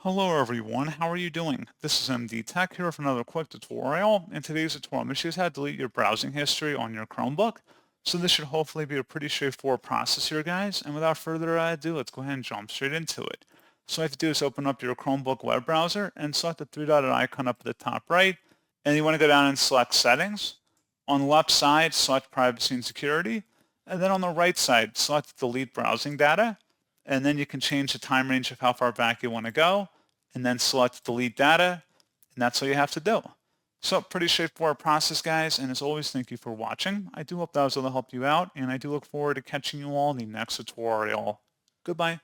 Hello everyone, how are you doing? This is MD Tech here with another quick tutorial. In today's tutorial, I'm going to show you how to delete your browsing history on your Chromebook. So this should hopefully be a pretty straightforward process here, guys. And without further ado, let's go ahead and jump straight into it. So all you have to do is open up your Chromebook web browser and select the three-dotted icon up at the top right. And you want to go down and select Settings. On the left side, select Privacy and Security. And then on the right side, select Delete Browsing Data. And then you can change the time range of how far back you want to go, and then select delete data, and that's all you have to do. So pretty straightforward process, guys, and as always, thank you for watching. I do hope that was able to help you out, and I do look forward to catching you all in the next tutorial. Goodbye.